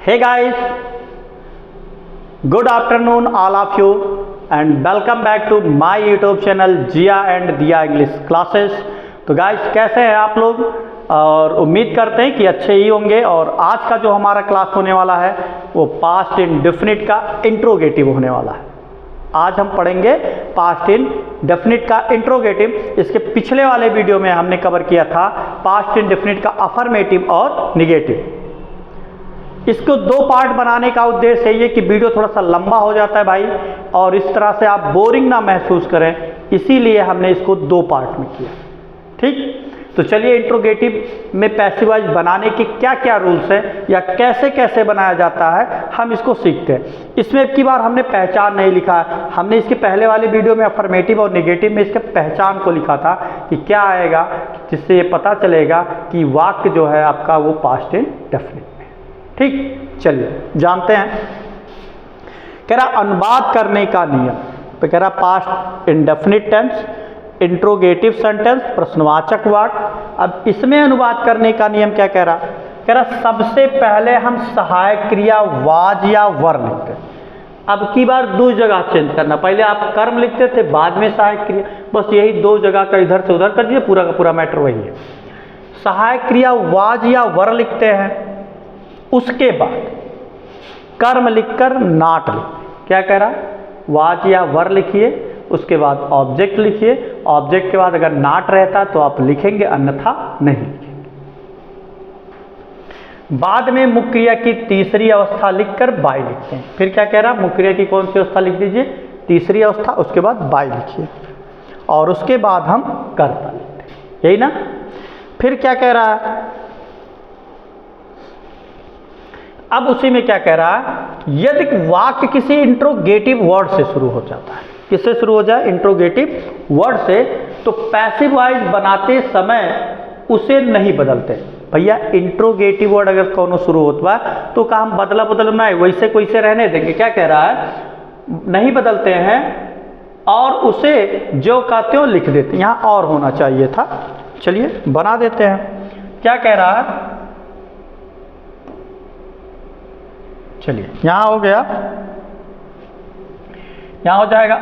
Hey guys, good afternoon all of you and welcome back to my YouTube channel Jiya and Diya English classes. तो guys कैसे हैं आप लोग, और उम्मीद करते हैं कि अच्छे ही होंगे। और आज का जो हमारा क्लास होने वाला है वो पास्ट इंडेफिनिट का इंट्रोगेटिव होने वाला है। आज हम पढ़ेंगे पास्ट इंडेफिनिट का इंट्रोगेटिव। इसके पिछले वाले वीडियो में हमने कवर किया था पास्ट इंडेफिनिट का अफर्मेटिव और निगेटिव। इसको दो पार्ट बनाने का उद्देश्य है ये कि वीडियो थोड़ा सा लंबा हो जाता है भाई, और इस तरह से आप बोरिंग ना महसूस करें, इसीलिए हमने इसको दो पार्ट में किया। ठीक, तो चलिए इंट्रोगेटिव में पैसिव वॉइस बनाने के क्या क्या रूल्स हैं या कैसे कैसे बनाया जाता है हम इसको सीखते हैं। इसमें अब की बार हमने पहचान नहीं लिखा है, हमने इसके पहले वाले वीडियो में अफर्मेटिव और नेगेटिव में इसके पहचान को लिखा था कि क्या आएगा, जिससे ये पता चलेगा कि वाक्य जो है आपका वो पास्ट इंडेफिनिट। ठीक, चलिए जानते हैं। कह रहा अनुवाद करने का नियम, तो कह रहा past indefinite tense, interrogative sentence, प्रश्नवाचक वाक्य। अब इसमें अनुवाद करने का नियम क्या कह रहा सबसे पहले हम सहायक क्रिया वाज या वर लिखते हैं। अब की बार दो जगह चेंज करना, पहले आप कर्म लिखते थे बाद में सहायक क्रिया, बस यही दो जगह का इधर से उधर कर दीजिए, पूरा का पूरा मैटर वही है। सहायक क्रिया वाज या वर लिखते हैं, उसके बाद कर्म लिखकर नाट लिखिए। क्या कह रहा, वाज या वर लिखिए, उसके बाद ऑब्जेक्ट लिखिए, ऑब्जेक्ट के बाद अगर नाट रहता तो आप लिखेंगे, अन्यथा नहीं लिखेंगे। बाद में मुख्य क्रिया की तीसरी अवस्था लिखकर बाय लिखते हैं। फिर क्या कह रहा, मुख्य क्रिया की कौन सी अवस्था लिख दीजिए, तीसरी अवस्था, उसके बाद बाय लिखिए, और उसके बाद हम कर्ता लिखते हैं, यही ना। फिर क्या कह रहा है, अब उसी में क्या कह रहा है, यदि वाक्य किसी इंट्रोगेटिव वर्ड से शुरू हो जाता है, किससे शुरू हो जाए, इंट्रोगेटिव वर्ड से, तो पैसिव वॉइस बनाते समय उसे नहीं बदलते। भैया इंट्रोगेटिव वर्ड अगर कौन शुरू होता है तो काम बदलना है, वैसे को वैसे रहने देंगे। क्या कह रहा है, नहीं बदलते हैं और उसे जो का त्यों लिख देते हैं। यहां और होना चाहिए था, चलिए बना देते हैं। क्या कह रहा है, चलिए यहां हो गया, यहां हो जाएगा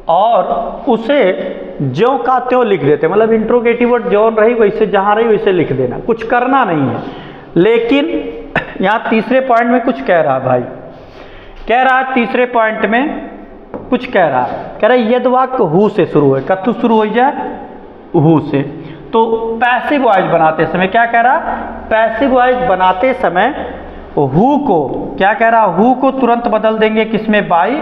और उसे ज्यों का त्यों लिख देते, मतलब इंट्रोगेटिव वर्ड ज्यों रही वैसे, जहां रही वैसे लिख देना, कुछ करना नहीं है। लेकिन यहां तीसरे पॉइंट में कुछ कह रहा है भाई, कह रहा है तीसरे पॉइंट में कुछ कह रहा है यदि वाक्य हु से शुरू है, कथु शुरू हो जाए हु से, तो पैसिव वॉइस बनाते समय क्या कह रहा, पैसिव वॉइस बनाते समय हु को क्या कह रहा, हु को तुरंत बदल देंगे, किसमें, बाई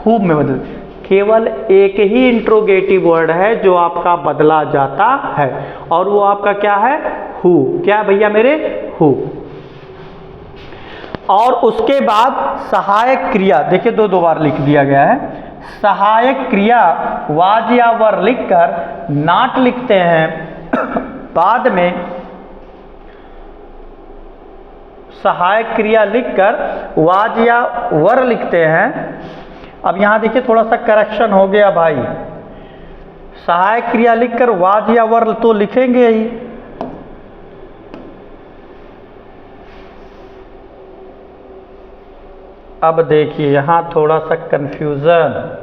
हु में बदल। केवल एक ही इंट्रोगेटिव वर्ड है जो आपका बदला जाता है, और वो आपका क्या है, हु। क्या भैया मेरे, हु। और उसके बाद सहायक क्रिया, देखिए दो बार लिख दिया गया है, सहायक क्रिया वाज या वर लिखकर नाट लिखते हैं। बाद में सहायक क्रिया लिखकर वाज या वर लिखते हैं। अब यहां देखिए थोड़ा सा करेक्शन हो गया भाई, सहायक क्रिया लिखकर वाज या वर तो लिखेंगे ही, अब देखिए यहां थोड़ा सा कंफ्यूजन।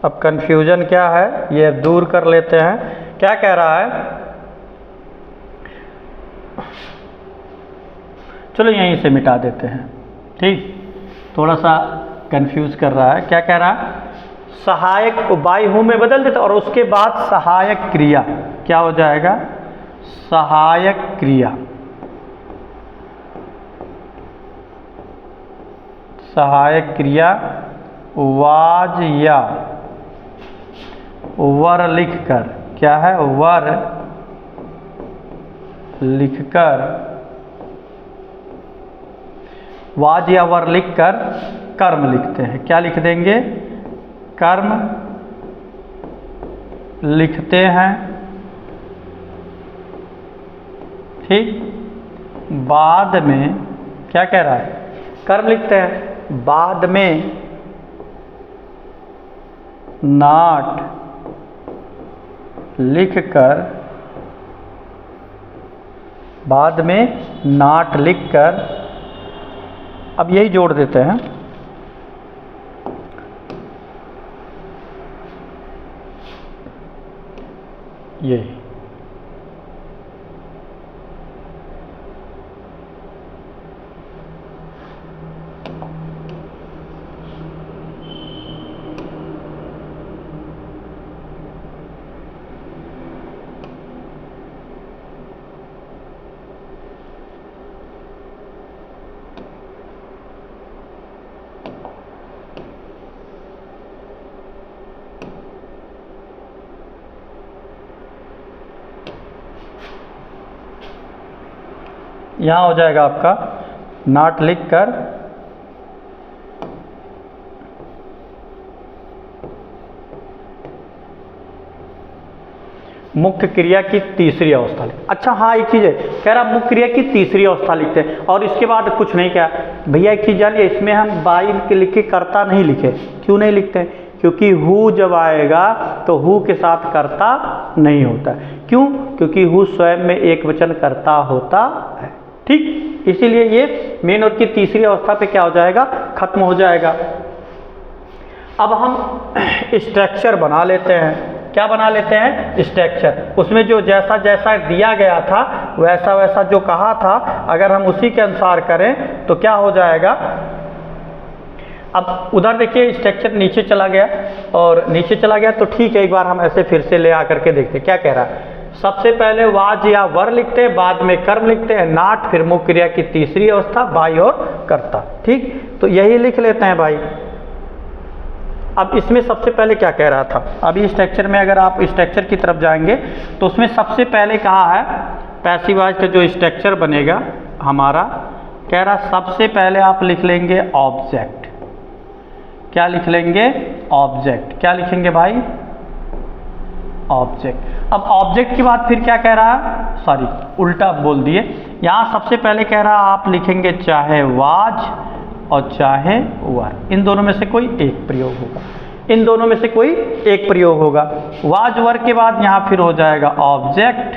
अब कंफ्यूजन क्या है ये दूर कर लेते हैं। क्या कह रहा है, चलो यहीं से मिटा देते हैं। ठीक, थोड़ा सा कंफ्यूज कर रहा है। क्या कह रहा है, सहायक बाई हूं में बदल देते, और उसके बाद सहायक क्रिया क्या हो जाएगा, सहायक क्रिया, सहायक क्रिया वाज या वर लिखकर, क्या है, वर लिखकर, वाज या वर लिखकर कर्म लिखते हैं। क्या लिख देंगे, कर्म लिखते हैं। ठीक, बाद में क्या कह रहा है, कर्म लिखते हैं, बाद में नाट लिखकर बाद में नॉट लिखकर अब यही जोड़ देते हैं। ये यहाँ हो जाएगा आपका नॉट लिखकर मुख्य क्रिया की तीसरी अवस्था लिख। अच्छा हाँ, एक चीज़ है, कह रहा मुख्य क्रिया की तीसरी अवस्था लिखते हैं और इसके बाद कुछ नहीं। क्या भैया एक चीज़ जानिए, इसमें हम बाई के लिखे कर्ता नहीं लिखे। क्यों नहीं लिखते हैं? क्योंकि हु जब आएगा तो हु के साथ कर्ता नहीं होता। क्यों? क्योंकि हु स्वयं में एक वचन कर्ता होता है। ठीक, इसीलिए ये मेन वर्ब की तीसरी अवस्था पे क्या हो जाएगा, खत्म हो जाएगा। अब हम स्ट्रक्चर बना लेते हैं। क्या बना लेते हैं? स्ट्रक्चर। उसमें जो जैसा जैसा दिया गया था वैसा वैसा जो कहा था, अगर हम उसी के अनुसार करें तो क्या हो जाएगा। अब उधर देखिए स्ट्रक्चर नीचे चला गया, और नीचे चला गया तो ठीक है, एक बार हम ऐसे फिर से ले आकर के देखते हैं क्या कह रहा है। सबसे पहले वाज या वर लिखते हैं, बाद में कर्म लिखते हैं नॉट, फिर मुख्य क्रिया की तीसरी अवस्था बाई और कर्ता। ठीक, तो यही लिख लेते हैं भाई। अब इसमें सबसे पहले क्या कह रहा था, अभी स्ट्रक्चर में अगर आप स्ट्रक्चर की तरफ जाएंगे तो उसमें सबसे पहले कहा है पैसिव वॉइस का जो स्ट्रक्चर बनेगा हमारा, कह रहा सबसे पहले आप लिख लेंगे ऑब्जेक्ट। क्या लिख लेंगे? ऑब्जेक्ट। क्या लिखेंगे भाई? ऑब्जेक्ट। अब ऑब्जेक्ट के बाद फिर क्या कह रहा है, सॉरी उल्टा बोल दिए, यहाँ सबसे पहले कह रहा आप लिखेंगे चाहे वाज और चाहे वर, इन दोनों में से कोई एक प्रयोग होगा। इन दोनों में से कोई एक प्रयोग होगा। वाज वर के बाद यहाँ फिर हो जाएगा ऑब्जेक्ट,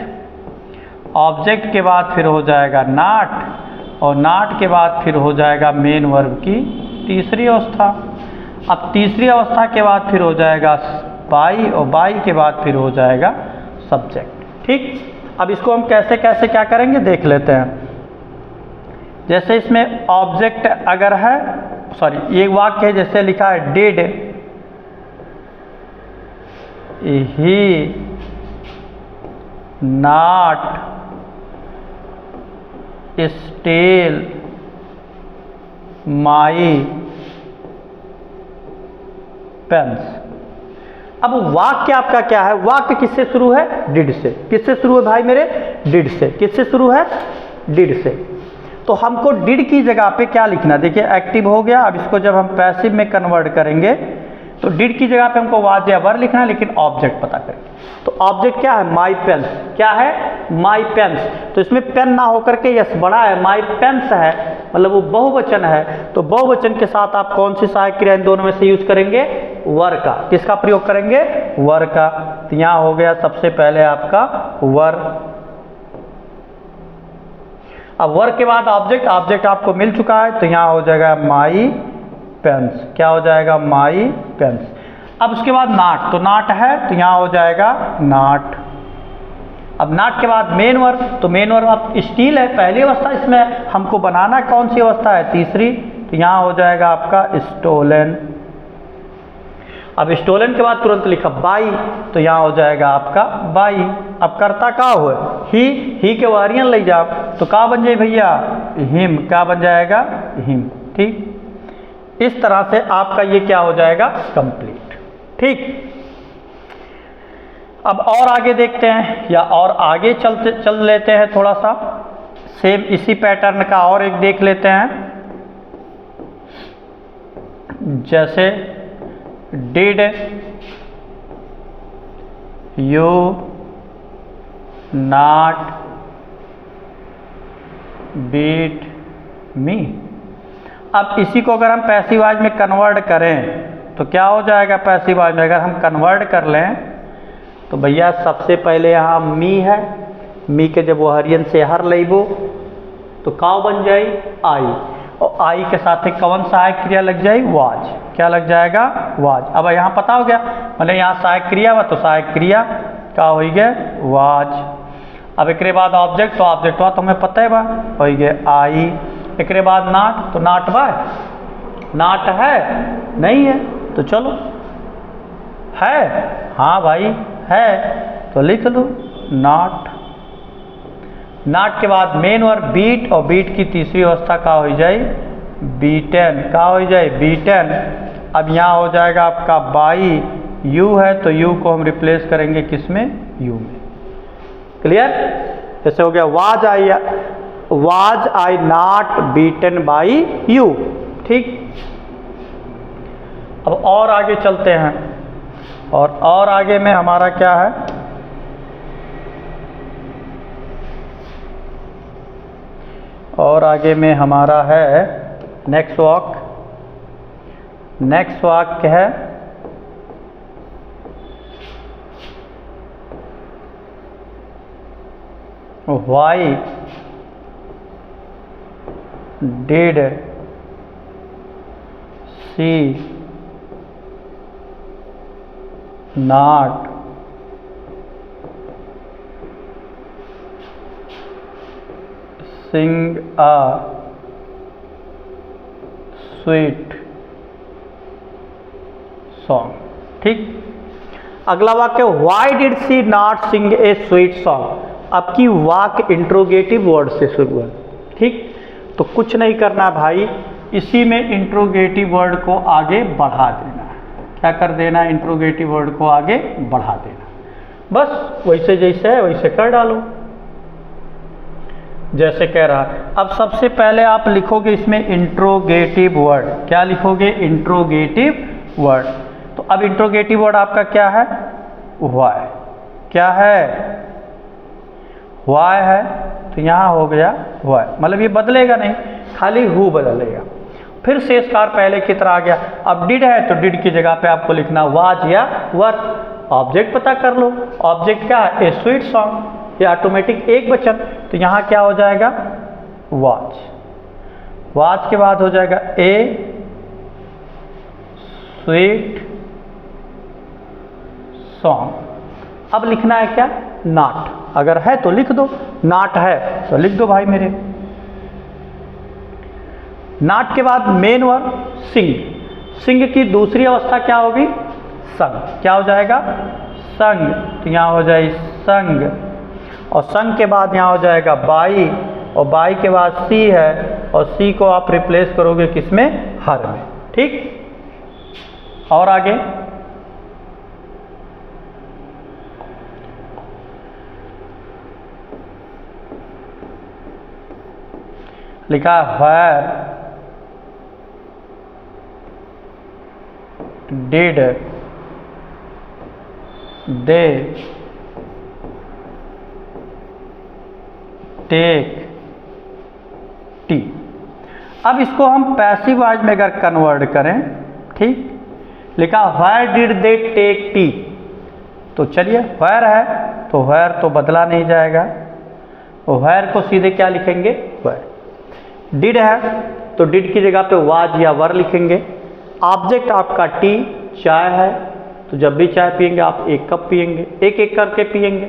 ऑब्जेक्ट के बाद फिर हो जाएगा नॉट, और नॉट के बाद फिर हो जाएगा मेन वर्ब की तीसरी अवस्था। अब तीसरी अवस्था के बाद फिर हो जाएगा बाई, और बाई के बाद फिर हो जाएगा सब्जेक्ट। ठीक, अब इसको हम कैसे कैसे क्या करेंगे देख लेते हैं। जैसे इसमें ऑब्जेक्ट अगर है, सॉरी ये वाक्य है जैसे लिखा है did he not steal my pens. अब वाक्य आपका क्या है, वाक्य किससे शुरू है? डिड से। किससे शुरू है भाई मेरे? डिड से। किससे शुरू है? डिड से। तो हमको डिड की जगह पे क्या लिखना, देखिए एक्टिव हो गया। अब इसको जब हम पैसिव में कन्वर्ट करेंगे तो डिड की जगह पे हमको वाज या वर लिखना है, लेकिन ऑब्जेक्ट पता करेंगे। तो ऑब्जेक्ट क्या है? माई पेन्स। क्या है? माई पेन्स। तो इसमें पेन ना होकर के यस बड़ा है, माई पेन्स है, मतलब वो बहुवचन है। तो बहुवचन के साथ आप कौन सी सहायक क्रिया इन दोनों में से यूज करेंगे? वर का। किसका प्रयोग करेंगे? वर का। तो यहाँ हो गया सबसे पहले आपका वर। अब वर के बाद ऑब्जेक्ट, ऑब्जेक्ट आपको मिल चुका है तो यहाँ हो जाएगा माई पेन्स। क्या हो जाएगा? माई पेन्स। अब उसके बाद नॉट, तो नॉट है तो यहाँ हो जाएगा नॉट। अब नॉट के बाद मेन वर्ब, तो मेन वर्ब अब स्टील है पहली अवस्था, इसमें हमको बनाना कौन सी अवस्था है? तीसरी। तो यहाँ हो जाएगा आपका स्टोलन। अब स्टोलन के बाद तुरंत लिखा बाई, तो यहाँ हो जाएगा आपका बाई। अब कर्ता का हो? ही के वारियन ले जाओ तो का बन जाए भैया? हिम। क्या बन जाएगा? हिम। ठीक, इस तरह से आपका ये क्या हो जाएगा? कंप्लीट। ठीक, अब और आगे देखते हैं, या और आगे चल लेते हैं थोड़ा सा, सेम इसी पैटर्न का और एक देख लेते हैं। जैसे did you not beat me. अब इसी को अगर हम पैसिव वॉइस में कन्वर्ट करें तो क्या हो जाएगा? पैसिव वॉइस में अगर हम कन्वर्ट कर लें तो भैया सबसे पहले यहाँ मी है, मी के जब वो हरियन से हर लेबो तो काव बन जाई आई, और आई के साथ एक कौन सहायक क्रिया लग जाए वाज। क्या लग जाएगा वाज। अब यहाँ पता हो गया, मतलब यहाँ सहायक क्रिया व तो सहायक क्रिया का हो गया वाज। अब एक बाद ऑब्जेक्ट, तो ऑब्जेक्ट हुआ तो हमें पता है बा हो गया आई। एक बाद नाट, तो नाट बा नाट है नहीं है तो चलो है, हाँ भाई है तो लिख लो नॉट। नॉट के बाद मेन वर्ब बीट, और बीट की तीसरी अवस्था का हो जाए बीटन। का हो जाए बीटन। अब यहाँ हो जाएगा आपका बाई, यू है तो यू को हम रिप्लेस करेंगे किसमें, यू में। क्लियर। जैसे हो गया was I not beaten by you. ठीक। अब और आगे चलते हैं, और आगे में हमारा क्या है, और आगे में हमारा है नेक्स्ट वाक्य है why did she not sing a sweet song. ठीक। अगला वाक्य why did she not sing a sweet song. अब की वाक्य इंट्रोगेटिव वर्ड से शुरू है। ठीक। तो कुछ नहीं करना भाई, इसी में इंट्रोगेटिव वर्ड को आगे बढ़ा देना। क्या कर देना, इंट्रोगेटिव वर्ड को आगे बढ़ा देना। बस वैसे जैसे है वैसे कर डालो, जैसे कह रहा। अब सबसे पहले आप लिखोगे इसमें इंट्रोगेटिव वर्ड। क्या लिखोगे, इंट्रोगेटिव वर्ड। तो अब इंट्रोगेटिव वर्ड आपका क्या है, व्हाई। क्या है, व्हाई है। तो यहाँ हो गया व्हाई, मतलब ये बदलेगा नहीं, खाली हु बदलेगा। फिर शेषकार पहले की तरह आ गया। अब डिड है तो डिड की जगह पे आपको लिखना वाज या वर। ऑब्जेक्ट पता कर लो, ऑब्जेक्ट क्या है, ए स्वीट सॉन्ग। ये ऑटोमेटिक एक वचन, तो यहाँ क्या हो जाएगा वाज। वाज के बाद हो जाएगा ए स्वीट सॉन्ग। अब लिखना है क्या, नॉट। अगर है तो लिख दो, नॉट है तो लिख दो भाई मेरे। नॉट के बाद मेन वर्ब सिंग। सिंग की दूसरी अवस्था क्या होगी, संग। क्या हो जाएगा, संग। तो यहाँ हो जाए संग, और संग के बाद यहाँ हो जाएगा बाई, और बाई के बाद सी है, और सी को आप रिप्लेस करोगे किसमें, हर में। ठीक। और आगे लिखा where did they take tea. अब इसको हम पैसिव वॉइस में अगर कन्वर्ट करें, ठीक, लिखा where did they take tea. तो चलिए वेयर है तो वेयर तो बदला नहीं जाएगा, तो वेयर को सीधे क्या लिखेंगे, वेयर। डिड है तो डिड की जगह पे वाज या वर लिखेंगे। ऑब्जेक्ट आपका टी, चाय है तो जब भी चाय पियेंगे आप एक कप पियेंगे, एक एक करके पियेंगे,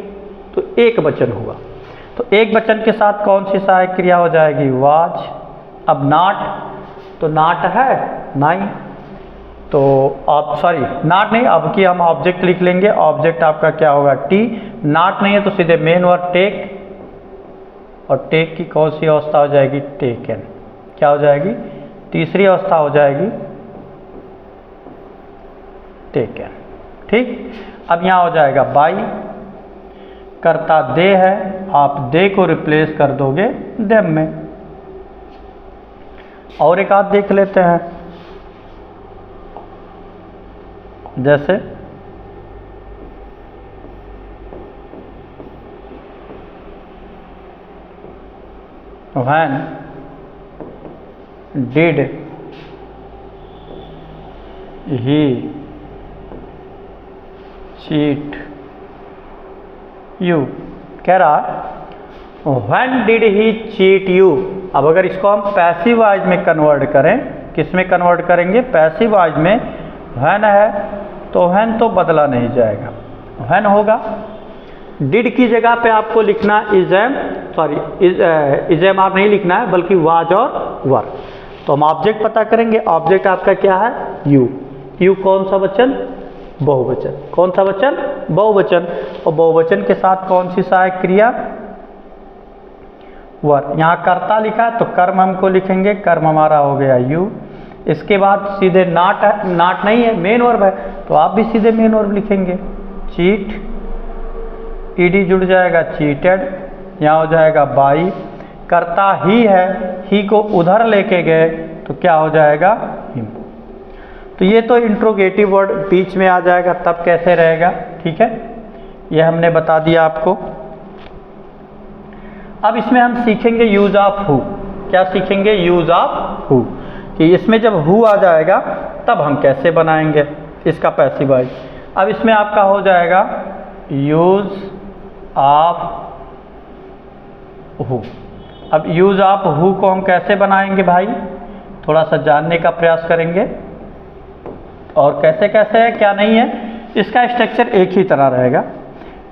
तो एक वचन हुआ। तो एक वचन के साथ कौन सी सहायक क्रिया हो जाएगी, वाज। अब नॉट, तो नॉट है नहीं, तो आप सॉरी नॉट नहीं, अब की हम ऑब्जेक्ट लिख लेंगे। ऑब्जेक्ट आपका क्या होगा, टी। नॉट नहीं है तो सीधे मेन वर्ब टेक, और टेक की कौन सी अवस्था हो जाएगी, टेकन। क्या हो जाएगी, तीसरी अवस्था हो जाएगी टेकन। ठीक। अब यहाँ हो जाएगा बाई, कर्ता दे है, आप दे को रिप्लेस कर दोगे देम में। और एक आध देख लेते हैं, जैसे when did he cheat you। कह रहा when did he cheat you. अब अगर इसको हम पैसिव वॉइस में कन्वर्ट करें, किस में कन्वर्ट करेंगे, पैसिव वॉइस में। व्हेन है तो व्हेन तो बदला नहीं जाएगा, व्हेन होगा। डिड की जगह पे आपको लिखना is am, sorry is am are नहीं लिखना है, बल्कि वाज और वर। तो हम ऑब्जेक्ट पता करेंगे। ऑब्जेक्ट आपका क्या है, यू। यू कौन सा वचन, बहुवचन। कौन सा वचन, बहुवचन। और बहुवचन के साथ कौन सी सहायक क्रिया, वर। यहाँ कर्ता लिखा है तो कर्म हमको लिखेंगे, कर्म हमारा हो गया यू। इसके बाद सीधे नाट है, नाट नहीं है, मेन वर्ब है, तो आप भी सीधे मेन वर्ब लिखेंगे। चीट, ईडी जुड़ जाएगा चीटेड, यहाँ हो जाएगा बाई। कर्ता ही है, ही को उधर लेके गए तो क्या हो जाएगा, हिम। तो ये तो इंट्रोगेटिव वर्ड बीच में आ जाएगा, तब कैसे रहेगा, ठीक है, ये हमने बता दिया आपको। अब इसमें हम सीखेंगे यूज ऑफ हु। क्या सीखेंगे, यूज ऑफ हु, कि इसमें जब हु आ जाएगा तब हम कैसे बनाएंगे इसका पैसिव वॉइस। अब इसमें आपका हो जाएगा यूज ऑफ हु। अब यूज ऑफ हु को हम कैसे बनाएंगे भाई, थोड़ा सा जानने का प्रयास करेंगे। और कैसे कैसे है, क्या नहीं है, इसका स्ट्रक्चर एक ही तरह रहेगा।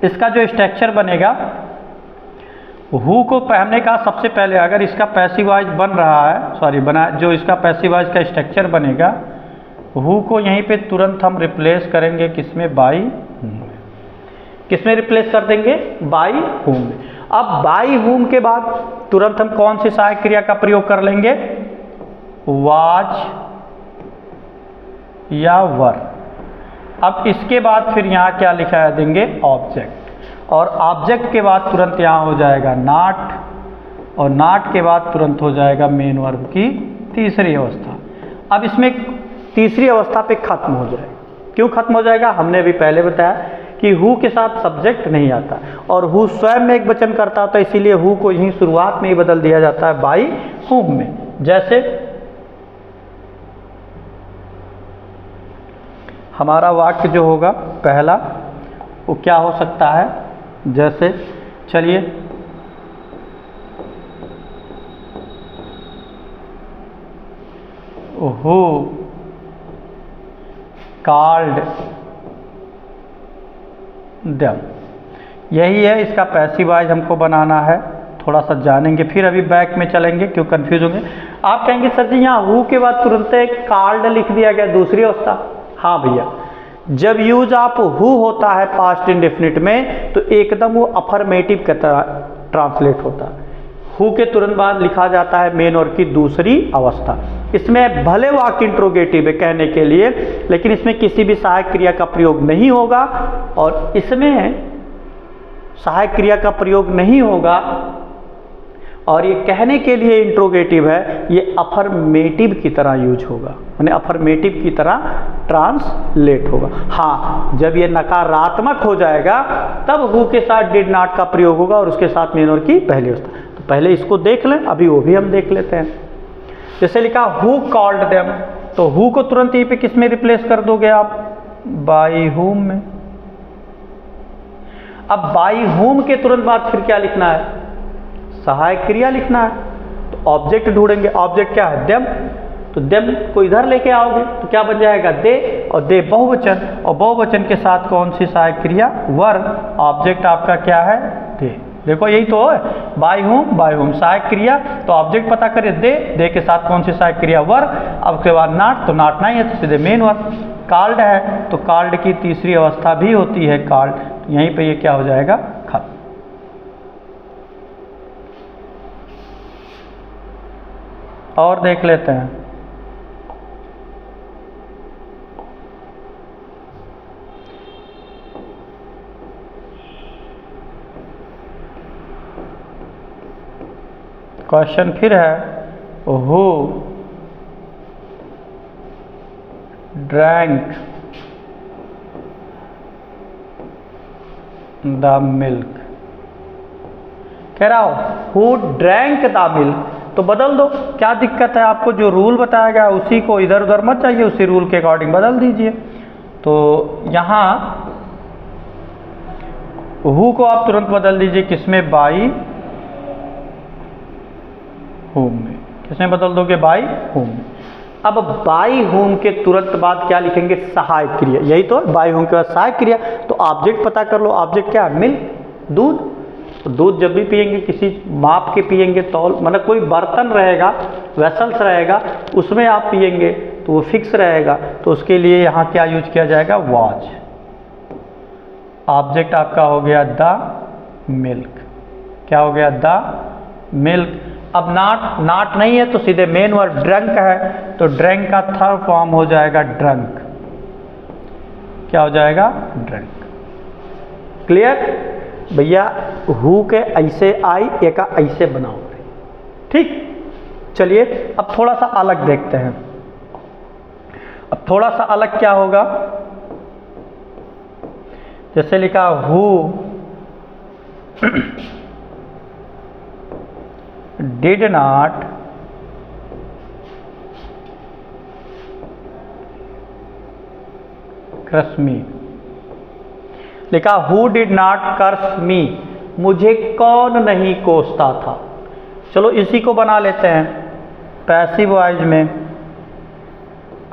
इसका जो स्ट्रक्चर बनेगा, हु को हमने कहा सबसे पहले अगर इसका पैसिव वॉइस बन रहा है, सॉरी बना, जो इसका पैसिव वॉइस का स्ट्रक्चर बनेगा, हु को यहीं पे तुरंत हम रिप्लेस करेंगे किसमें, बाई हुम। किसमें रिप्लेस कर देंगे, बाई हुम। अब बाई हुम के बाद तुरंत हम कौन सी सहायक क्रिया का प्रयोग कर लेंगे, वाज या वर। अब इसके बाद फिर यहाँ क्या लिखा देंगे, ऑब्जेक्ट। और ऑब्जेक्ट के बाद तुरंत यहाँ हो जाएगा नॉट, और नॉट के बाद तुरंत हो जाएगा मेन वर्ब की तीसरी अवस्था। अब इसमें तीसरी अवस्था पे खत्म हो जाएगा। क्यों खत्म हो जाएगा, हमने अभी पहले बताया कि हु के साथ सब्जेक्ट नहीं आता, और हु स्वयं में एक वचन करता होता है, इसीलिए हु को यहीं शुरुआत में ही बदल दिया जाता है बाई हुम में। जैसे हमारा वाक्य जो होगा पहला, वो क्या हो सकता है, जैसे चलिए हु कॉल्ड देम। यही है, इसका पैसिव वॉइस हमको बनाना है। थोड़ा सा जानेंगे, फिर अभी बैक में चलेंगे, क्यों कंफ्यूज होंगे। आप कहेंगे सर जी यहाँ हु के बाद तुरंत एक कॉल्ड लिख दिया गया, दूसरी अवस्था। हाँ भैया, जब यूज ऑफ हु होता है पास्ट इंडेफिनिट में तो एकदम वो अफर्मेटिव की तरह ट्रांसलेट होता है। हु के तुरंत बाद लिखा जाता है मेन वर्ब की दूसरी अवस्था। इसमें भले वाक्य इंट्रोगेटिव है कहने के लिए, लेकिन इसमें किसी भी सहायक क्रिया का प्रयोग नहीं होगा, और इसमें सहायक क्रिया का प्रयोग नहीं होगा, और ये कहने के लिए इंट्रोगेटिव है, ये अफर्मेटिव की तरह यूज होगा, यानी अफर्मेटिव की तरह ट्रांसलेट होगा। हाँ, जब ये नकारात्मक हो जाएगा तब हु के साथ डिड नॉट का प्रयोग होगा, और उसके साथ मेन वर्ब की पहली अवस्था। तो पहले इसको देख लें, अभी वो भी हम देख लेते हैं। जैसे लिखा हु कॉल्ड देम, तो हु को तुरंत यहीं पे किस में रिप्लेस कर दोगे आप, बाई हुम में। अब बाई हुम के तुरंत बाद फिर क्या लिखना है, सहायक क्रिया लिखना है। तो ऑब्जेक्ट ढूंढेंगे, ऑब्जेक्ट क्या है, देम। तो देम को इधर लेके आओगे तो क्या बन जाएगा, दे, और दे बहुवचन, और बहुवचन के साथ कौन सी सहायक क्रिया, वर। ऑब्जेक्ट आपका क्या है, दे। देखो यही तो है, बाई होम सहायक क्रिया, तो ऑब्जेक्ट पता करिए दे, दे के साथ कौन सी सहायक क्रिया, वर। अब उसके बाद नॉट, तो नॉट नहीं है तो सीधे मेन वर्ब। कॉल्ड है तो कॉल्ड की तीसरी अवस्था भी होती है कॉल्ड, तो यहीं पे ये क्या हो जाएगा, खत्म। और देख लेते हैं, क्वेश्चन फिर है, हु ड्रैंक द मिल्क। कह रहा हो हु ड्रैंक द मिल्क, तो बदल दो, क्या दिक्कत है आपको। जो रूल बताया गया उसी को इधर उधर मत जाइए, उसी रूल के अकॉर्डिंग बदल दीजिए। तो यहाँ हु को आप तुरंत बदल दीजिए किसमें, बाई होम में। किसमें बदल दोगे? By home. अब बाई होम के तुरंत बाद क्या लिखेंगे? सहायक क्रिया। यही तो बाई होम के बाद सहायक क्रिया। तो ऑब्जेक्ट पता कर लो। ऑब्जेक्ट क्या है? मिल्क, दूध। तो दूध जब भी पियेंगे किसी माप के पियेंगे, तौल मतलब कोई बर्तन रहेगा, वेसल्स रहेगा, उसमें आप पियेंगे तो वो फिक्स रहेगा। तो उसके लिए यहाँ क्या यूज किया जाएगा? वॉच। ऑब्जेक्ट आपका हो गया द मिल्क। क्या हो गया? The milk. अब नाट नहीं है तो सीधे मेन वर्ड ड्रंक है, तो ड्रंक का थर्ड फॉर्म हो जाएगा ड्रंक। क्या हो जाएगा? ड्रंक। क्लियर भैया? हु के ऐसे आई, ए का ऐसे बनाओ। ठीक, चलिए अब थोड़ा सा अलग देखते हैं। अब थोड़ा सा अलग क्या होगा? जैसे लिखा हु डिड नॉट कर्स मी। लिखा हु डिड नॉट कर्स मी, मुझे कौन नहीं कोसता था। चलो इसी को बना लेते हैं पैसिव वॉइस में।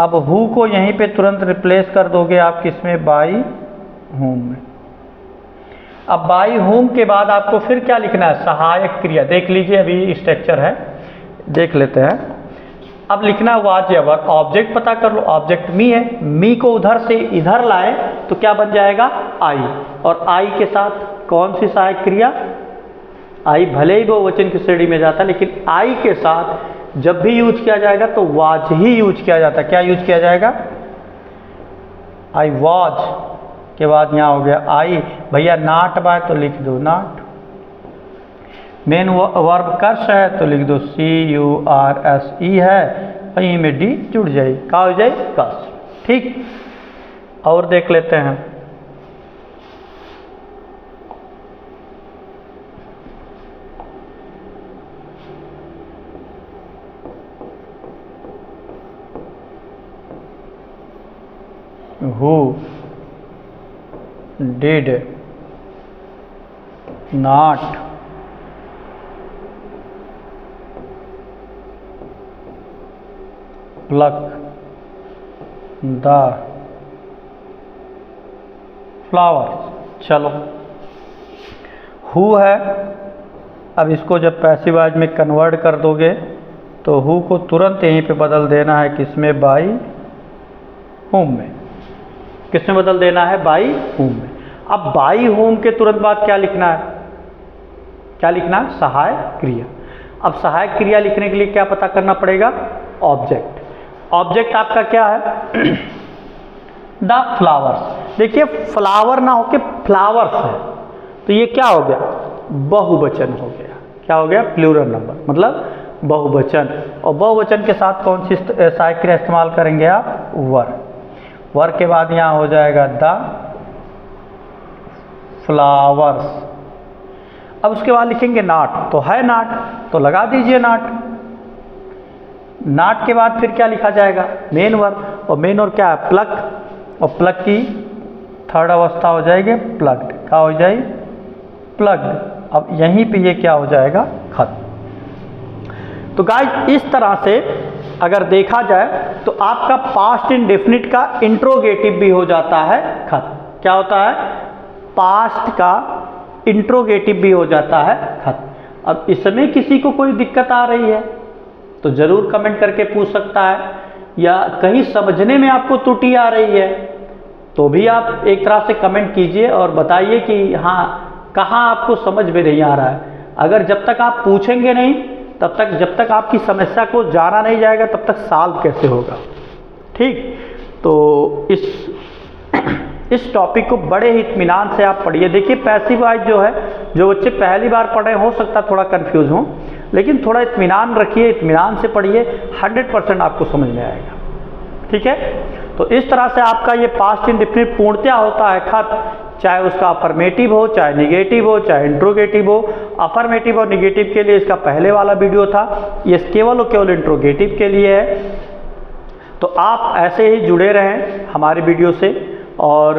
अब हु को यहीं पे तुरंत रिप्लेस कर दोगे आप किसमें? बाई होम में। अब बाई होम के बाद आपको फिर क्या लिखना है? सहायक क्रिया। देख लीजिए अभी स्ट्रक्चर है, देख लेते हैं। अब लिखना वाज या वर्ब। ऑब्जेक्ट पता कर लो, ऑब्जेक्ट मी है। मी को उधर से इधर लाए तो क्या बन जाएगा? आई। और आई के साथ कौन सी सहायक क्रिया? आई भले ही बहुवचन की श्रेणी में जाता है, लेकिन आई के साथ जब भी यूज किया जाएगा तो वाज ही यूज किया जाता है। क्या यूज किया जाएगा? आई वाज के बाद यहाँ हो गया आई। भैया नाट बाय तो लिख दो नाट। मेन वर्ब कर्स है तो लिख दो CURSE है, वहीं में डी जुड़ जाए, क्या हो जाए? कर्स। ठीक, और देख लेते हैं। Who did not pluck the flowers। चलो हु है, अब इसको जब पैसिव वॉइस में कन्वर्ट कर दोगे तो हु को तुरंत यहीं पे बदल देना है किसमें? बाई होम में। किसमें बदल देना है? बाई होम में। अब बाई होम के तुरंत बाद क्या लिखना है? क्या लिखना है? सहायक क्रिया। अब सहायक क्रिया लिखने के लिए क्या पता करना पड़ेगा? ऑब्जेक्ट। ऑब्जेक्ट आपका क्या है? The flowers. देखिए फ्लावर ना होके फ्लावर्स है, तो ये क्या हो गया? बहुवचन हो गया। क्या हो गया? प्लूरल नंबर, मतलब बहुवचन। और बहुवचन के साथ कौन सी सहायक क्रिया इस्तेमाल करेंगे आप? वर। वर के बाद यहाँ हो जाएगा द फ्लावर्स। अब उसके बाद लिखेंगे नाट, तो है नाट तो लगा दीजिए नाट। नाट के बाद फिर क्या लिखा जाएगा? Main verb. और मेन वर्ब क्या है? प्लक। और प्लक की थर्ड अवस्था हो जाएगी प्लग्ड। क्या हो जाएगी? प्लग्ड। अब यहीं पे ये क्या हो जाएगा? खत्म। तो गाइस इस तरह से अगर देखा जाए तो आपका पास्ट इंडेफिनिट का इंट्रोगेटिव भी हो जाता है खत्म। क्या होता है? पास्ट का इंट्रोगेटिव भी हो जाता है खत्म। अब इसमें किसी को कोई दिक्कत आ रही है तो ज़रूर कमेंट करके पूछ सकता है, या कहीं समझने में आपको त्रुटि आ रही है तो भी आप एक तरह से कमेंट कीजिए और बताइए कि हाँ कहाँ आपको समझ में नहीं आ रहा है। अगर जब तक आप पूछेंगे नहीं तब तक, जब तक आपकी समस्या को जाना नहीं जाएगा तब तक सॉल्व कैसे होगा? ठीक, तो इस टॉपिक को बड़े ही इत्मीनान से आप पढ़िए। देखिए पैसिव वॉइस जो है, जो बच्चे पहली बार पढ़े हो सकता थोड़ा कंफ्यूज हो, लेकिन थोड़ा इत्मीनान रखिए, इत्मीनान से पढ़िए, 100% आपको समझ में आएगा। ठीक है, तो इस तरह से आपका ये पास्ट इंडेफिनिट पूर्णतया होता है खत्म। चाहे उसका अफर्मेटिव हो, चाहे निगेटिव हो, चाहे इंट्रोगेटिव हो। अफर्मेटिव और निगेटिव के लिए इसका पहले वाला वीडियो था, ये केवल और केवल इंट्रोगेटिव के लिए है। तो आप ऐसे ही जुड़े रहें हमारी वीडियो से और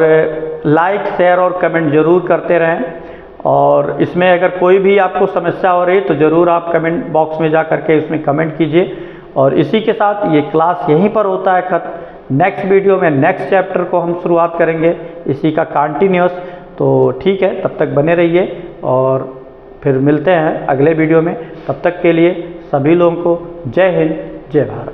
लाइक शेयर और कमेंट जरूर करते रहें। और इसमें अगर कोई भी आपको समस्या हो रही है तो ज़रूर आप कमेंट बॉक्स में जा करके उसमें कमेंट कीजिए। और इसी के साथ ये क्लास यहीं पर होता है खत्म। नेक्स्ट वीडियो में नेक्स्ट चैप्टर को हम शुरुआत करेंगे इसी का कंटिन्यूस। तो ठीक है, तब तक बने रहिए और फिर मिलते हैं अगले वीडियो में। तब तक के लिए सभी लोगों को जय हिंद, जय भारत।